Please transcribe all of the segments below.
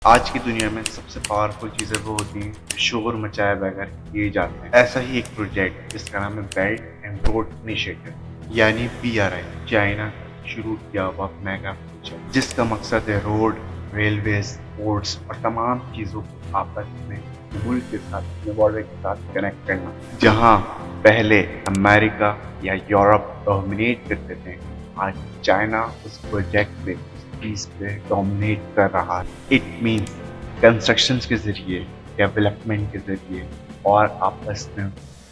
آج کی دنیا میں سب سے پاورفل چیزیں وہ ہوتی ہیں جو شور مچائے بغیر کیے جاتے ہیں۔ ایسا ہی ایک پروجیکٹ جس کا نام ہے بیلٹ اینڈ روڈ انیشیٹو یعنی BRI، چائنا شروع کیا ہوا میگا پروجیکٹ جس کا مقصد ہے روڈ، ریلویز، پورٹس اور تمام چیزوں کو آپس میں ملک کے ساتھ اپنے بارڈر کے ساتھ کنیکٹ کرنا۔ جہاں پہلے امریکہ یا یورپ ڈومینیٹ کرتے تھے، آج چائنا اس پروجیکٹ پہ پیس پہ ڈومینیٹ کر رہا ہے۔ اٹ مینس کنسٹرکشن کے ذریعے، ڈیولپمنٹ کے ذریعے اور آپس میں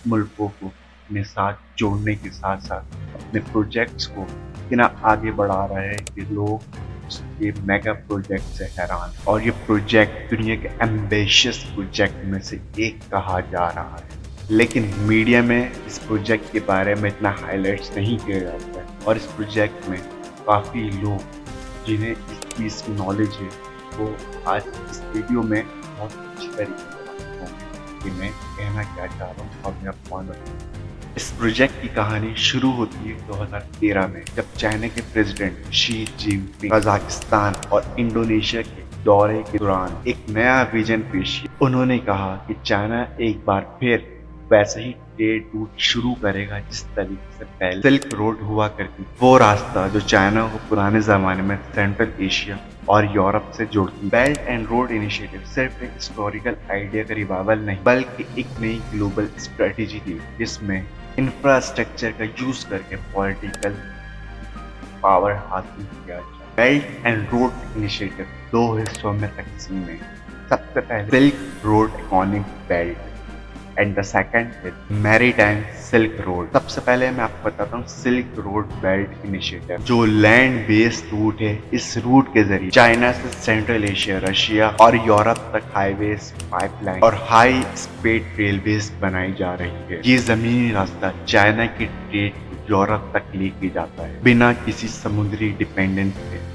ملکوں کو اپنے ساتھ جوڑنے کے ساتھ ساتھ اپنے پروجیکٹس کو اتنا آگے بڑھا رہا ہے کہ لوگ اس کے میگا پروجیکٹ سے حیران، اور یہ پروجیکٹ دنیا کے ایمبیشیس پروجیکٹ میں سے ایک کہا جا رہا ہے۔ لیکن میڈیا میں اس پروجیکٹ کے بارے میں اتنا ہائی لائٹس نہیں کیا جاتا ہے، اور اس پروجیکٹ میں کافی لوگ جنہیں اس چیز کی نالج ہے وہ آج اس ویڈیو میں بہت اچھی طریقے سے بتاتے ہوں گے کہ میں کہنا کیا چاہ رہا ہوں اور میرا پوائنٹ آف ویو۔ اس پروجیکٹ کی کہانی شروع ہوتی ہے 2013 میں، جب چائنا کے پریزیڈنٹ شی جن پنگ قزاقستان اور انڈونیشیا کے دورے کے دوران ایک نیا ویژن پیش کیا۔ انہوں نے کہا کہ چائنا ایک بار پھر ویسا ہی ٹریڈ روٹ شروع کرے گا جس طریقے سے پہلے سلک روڈ ہوا کرتی، وہ راستہ جو چائنا کو پرانے زمانے میں سینٹرل ایشیا اور یورپ سے جوڑتی۔ بیلٹ اینڈ روڈ انیشیٹو صرف ایک ہسٹوریکل آئیڈیا کا ریوائول نہیں بلکہ ایک نئی گلوبل اسٹریٹجی تھی جس میں انفراسٹرکچر کا یوز کر کے پولیٹیکل پاور حاصل کیا جائے۔ بیلٹ اینڈ روڈ انیشیٹو دو حصوں میں تقسیم ہے۔ سب سے پہلے silk road economic belt and the second is میری ٹائم سلک روڈ۔ سب سے پہلے میں آپ کو بتاتا ہوں سلک روڈ بیلٹ انیشیٹو، جو لینڈ بیسڈ روٹ ہے۔ اس روٹ کے ذریعے چائنا سے سینٹرل ایشیا، رشیا اور یورپ تک ہائی ویز، پائپ لائن اور ہائی اسپیڈ ریلویز بنائی جا رہی ہے۔ یہ زمینی راستہ چائنا کی ٹریڈ کو یورپ تک لے کے جاتا ہے بنا کسی سمندری ڈیپینڈنس کے۔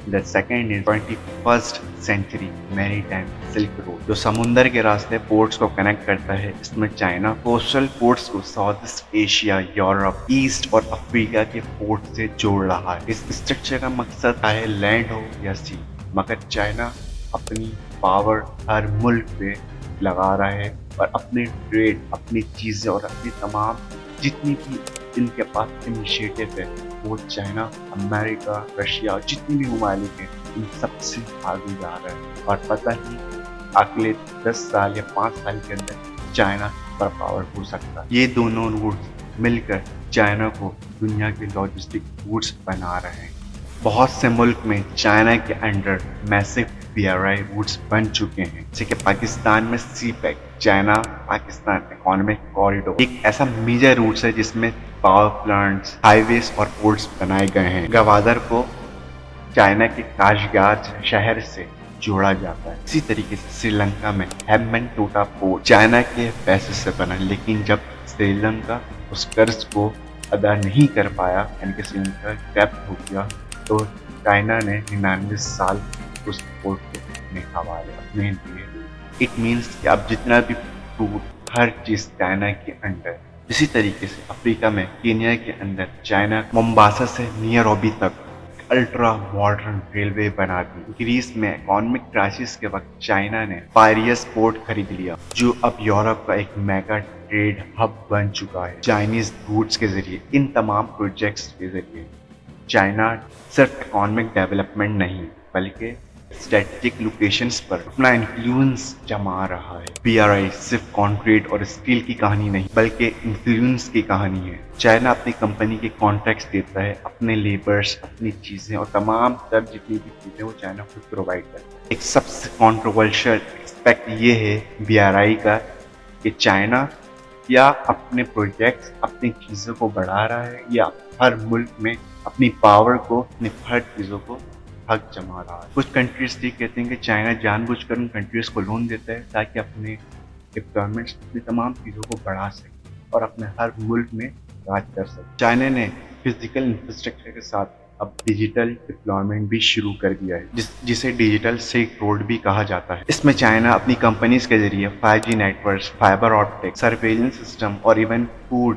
The second is 21st century maritime silk road، جو سمندر کے راستے پورٹس کو کنیکٹ کرتا ہے۔ اس میں چائنا کوسٹل پورٹس کو south east Asia, Europe, east اور افریقہ کے پورٹ سے جوڑ رہا ہے۔ اس اسٹرکچر کا مقصد ہے لینڈ ہو یا سی، مگر چائنا اپنی پاور ہر ملک پہ لگا رہا ہے اور اپنے ٹریڈ، اپنی چیزیں اور اپنی تمام جتنی بھی ان کے پاس انیشیٹو ہے وہ چائنا، امریکہ، رشیا، جتنی بھی ممالک ہیں ان سب سے آگے جا رہا ہے۔ اور پتہ ہی اگلے 10 سال یا 5 سال کے اندر چائنا سپر پاور ہو سکتا ہے۔ یہ دونوں روٹس مل کر چائنا کو دنیا کے لاجسٹک روٹس بنا رہے ہیں۔ بہت سے ملک میں چائنا کے انڈر میسو BRI روٹس بن چکے ہیں، جیسے کہ پاکستان میں CPEC, China Pakistan economic corridor ایک ایسا میجر روٹس ہے جس میں پاور پلانٹس، ہائی ویز اور پورٹس بنائے گئے ہیں۔ گوادر کو چائنا کے کاشگار شہر سے جوڑا جاتا ہے۔ اسی طریقے سے سری لنکا میں ہیمبنٹوٹا پورٹ چائنا کے پیسے سے بنا، لیکن جب سری لنکا اس قرض کو ادا نہیں کر پایا، یعنی کہ سری لنکا ڈیپٹ ہو گیا، تو چائنا نے 99 سال اس پورٹ کو اپنے حوالے اپنے لیے۔ اٹ مینس کہ اب جتنا بھی فروٹ، ہر چیز چائنا کے انڈر۔ اسی طریقے سے افریقہ میں کینیا کے اندر چائنا مومباسا سے نیروبی تک الٹرا ماڈرن ریلوے بنا دی۔ گریس میں اکنامک کرائسس کے وقت چائنا نے پائریس پورٹ خرید لیا، جو اب یورپ کا ایک میگا ٹریڈ ہب بن چکا ہے چائنیز روٹس کے ذریعے۔ ان تمام پروجیکٹس کے ذریعے چائنا صرف اکنامک ڈیولپمنٹ نہیں بلکہ اسٹریٹجک لوکیشنز پر اپنا انفلوئنس جما رہا ہے۔ BRI صرف کانکریٹ اور اسٹیل کی کہانی نہیں بلکہ انفلوئنس کی کہانی ہے۔ چائنا اپنی کمپنی کے کانٹریکٹس دیتا ہے، اپنے لیبرز، اپنی چیزیں اور تمام تر جتنی بھی چیزیں وہ چائنا خود پرووائڈ کرتا ہے۔ ایک سب سے کنٹروورشل اسپیکٹ یہ ہے BRI کا کہ چائنا یا اپنے پروجیکٹس، اپنی چیزوں کو بڑھا رہا ہے یا ہر ملک میں اپنی پاور کو، اپنی ہر چیزوں کو حق جما رہا ہے۔ کچھ کنٹریز یہ کہتے ہیں کہ چائنا جان بوجھ کر ان کنٹریز کو لون دیتا ہے تاکہ اپنے ڈپلوائمنٹس، اپنی تمام چیزوں کو بڑھا سکے اور اپنے ہر ملک میں راج کر سکے۔ چائنا نے فزیکل انفراسٹرکچر کے ساتھ اب ڈیجیٹل ڈپلوائمنٹ بھی شروع کر دیا ہے، جسے ڈیجیٹل سلک روڈ بھی کہا جاتا ہے۔ اس میں چائنا اپنی کمپنیز کے ذریعے 5G networks, fibre optic, surveillance system اور ایون فوڈ